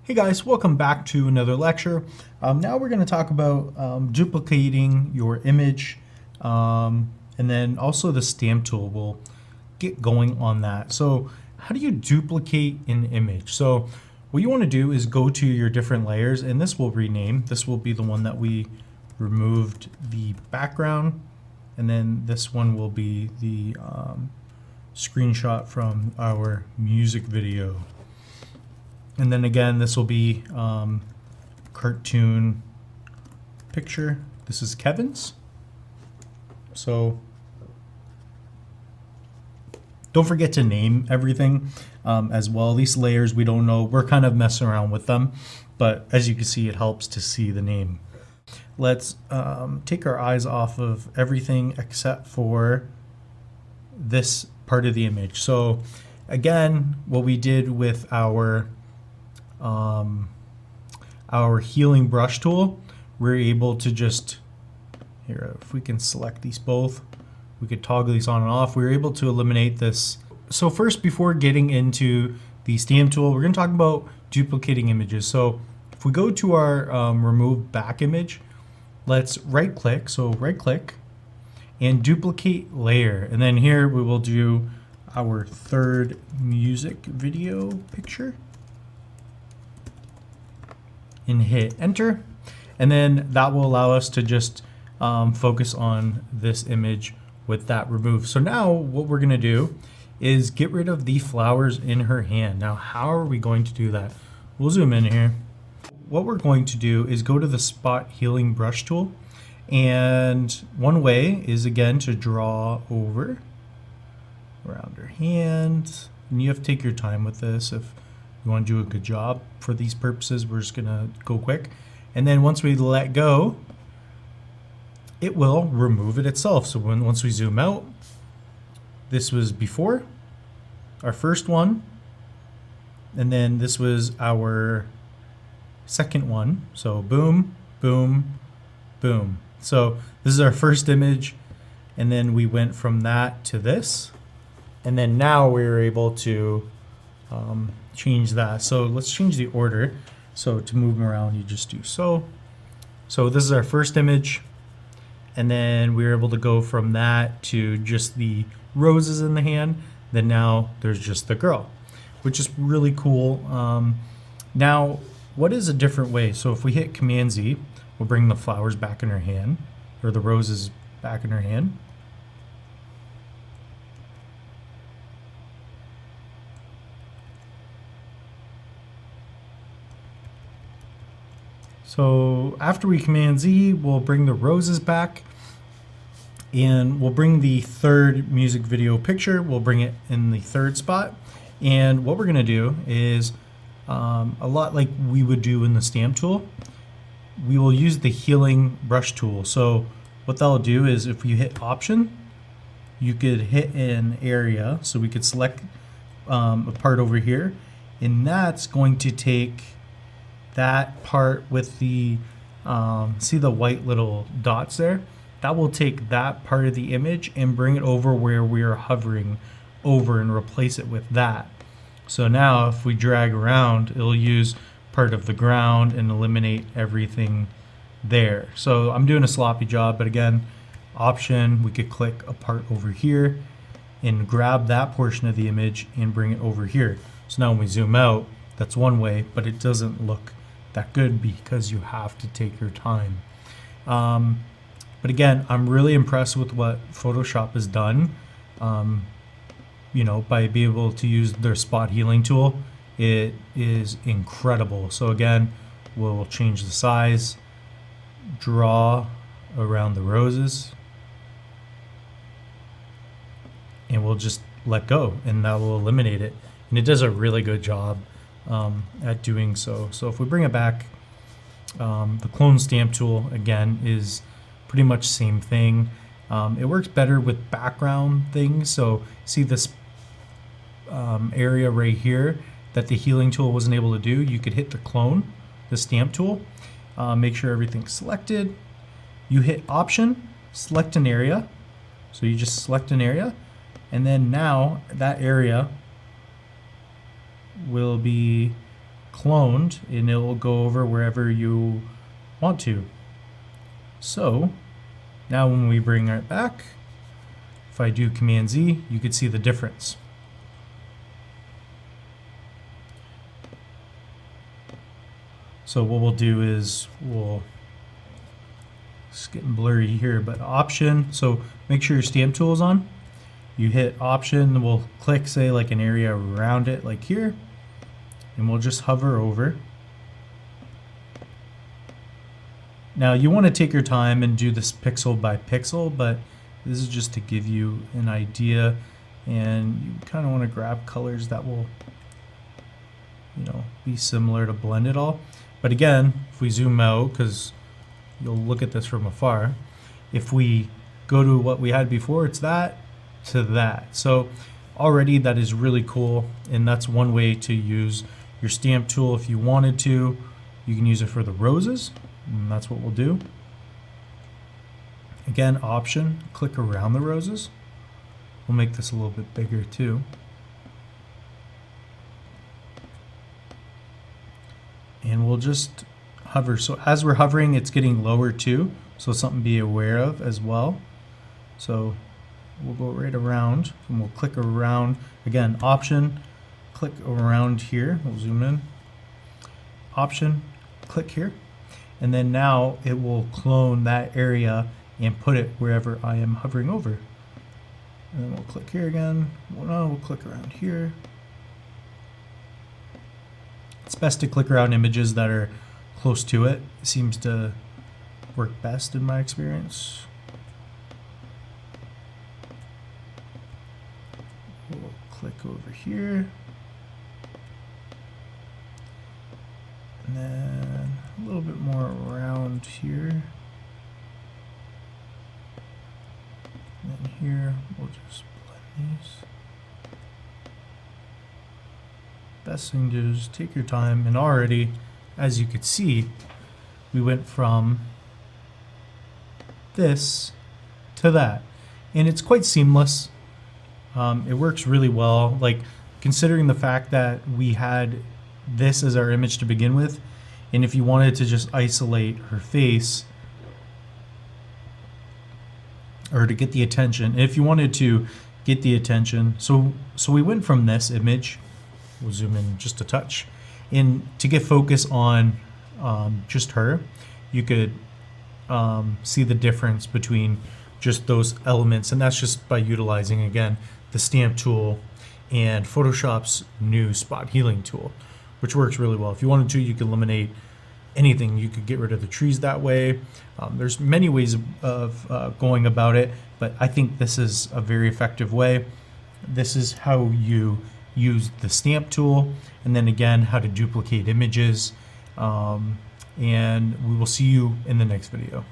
Hey guys, welcome back to another lecture. Now we're going to talk about duplicating your image and then also the stamp tool. We'll get going on that. So how do you duplicate an image? So what you want to do is go to your different layers, and this will rename. This will be the one that we removed the background, and then this one will be the screenshot from our music video. And then again, this will be cartoon picture. This is Kevin's. So don't forget to name everything as well. These layers, we don't know. We're kind of messing around with them. But as you can see, it helps to see the name. Let's take our eyes off of everything except for this part of the image. So again, what we did with our healing brush tool, we're able to just, here, if we can select these both, we could toggle these on and off. We're able to eliminate this. So first, before getting into the stamp tool, we're going to talk about duplicating images. So if we go to our remove back image, let's right click. So right click and duplicate layer. And then here we will do our third music video picture. And hit enter, and then that will allow us to just focus on this image with that removed. So now what we're going to do is get rid of the flowers in her hand. Now how are we going to do that? We'll zoom in here. What we're going to do is go to the spot healing brush tool, and one way is again to draw over around her hand, and you have to take your time with this. If you want to do a good job for these purposes, we're just gonna go quick. And then once we let go, it will remove it itself. So once we zoom out, this was before, our first one, and then this was our second one. So boom, boom, boom. So this is our first image, and then we went from that to this, and then now we're able to change that. So let's change the order. So to move them around, you just do so. So this is our first image, and then we were able to go from that to just the roses in the hand. Then now there's just the girl, which is really cool. Now, what is a different way? So if we hit Command Z, we'll bring the flowers back in her hand, or the roses back in her hand. So after we Command Z, we'll bring the roses back, and we'll bring the third music video picture. We'll bring it in the third spot. And what we're gonna do is a lot like we would do in the stamp tool, we will use the healing brush tool. So what that'll do is if you hit Option, you could hit an area. So we could select a part over here, and that's going to take that part with the see the white little dots there, that will take that part of the image and bring it over where we are hovering over and replace it with that. So now if we drag around, it'll use part of the ground and eliminate everything there. So I'm doing a sloppy job, but again, Option, we could click a part over here and grab that portion of the image and bring it over here. So now when we zoom out, that's one way, but it doesn't look that good because you have to take your time. But again, I'm really impressed with what Photoshop has done. You know, by being able to use their spot healing tool, it is incredible. So again, we'll change the size, draw around the roses, and we'll just let go, and that will eliminate it. And it does a really good job at doing so. So if we bring it back, the clone stamp tool again is pretty much same thing. It works better with background things. So see this area right here that the healing tool wasn't able to do, you could hit the clone, the stamp tool, make sure everything's selected. You hit Option, select an area. So you just select an area, and then now that area will be cloned and it will go over wherever you want to. So now when we bring it back, if I do Command Z, you can see the difference. So what we'll do is it's getting blurry here, but Option, so make sure your stamp tool is on. You hit Option, we'll click, say, like an area around it, like here, and we'll just hover over. Now you want to take your time and do this pixel by pixel, but this is just to give you an idea, and you kind of want to grab colors that will, you know, be similar to blend it all. But again, if we zoom out, because you'll look at this from afar, if we go to what we had before, it's that to that. So already that is really cool, and that's one way to use your stamp tool. If you wanted to, you can use it for the roses, and that's what we'll do. Again, Option, click around the roses. We'll make this a little bit bigger too. And we'll just hover. So as we're hovering, it's getting lower too, so something to be aware of as well. So we'll go right around and we'll click around. Again, Option, click around here. We'll zoom in. Option, click here. And then now it will clone that area and put it wherever I am hovering over. And then we'll click here again. We'll click around here. It's best to click around images that are close to it. It seems to work best in my experience. We'll click over here. And then a little bit more around here. And then here, we'll just blend these. Best thing to do is take your time, and already, as you could see, we went from this to that, and it's quite seamless. It works really well, like considering the fact that we had this as our image to begin with, and if you wanted to just isolate her face or to get the attention, if you wanted to get the attention, so we went from this image. We'll zoom in just a touch. And to get focus on just her, you could see the difference between just those elements. And that's just by utilizing, again, the stamp tool and Photoshop's new spot healing tool, which works really well. If you wanted to, you could eliminate anything. You could get rid of the trees that way. There's many ways of going about it, but I think this is a very effective way. This is how you use the stamp tool, and then again how to duplicate images, and we will see you in the next video.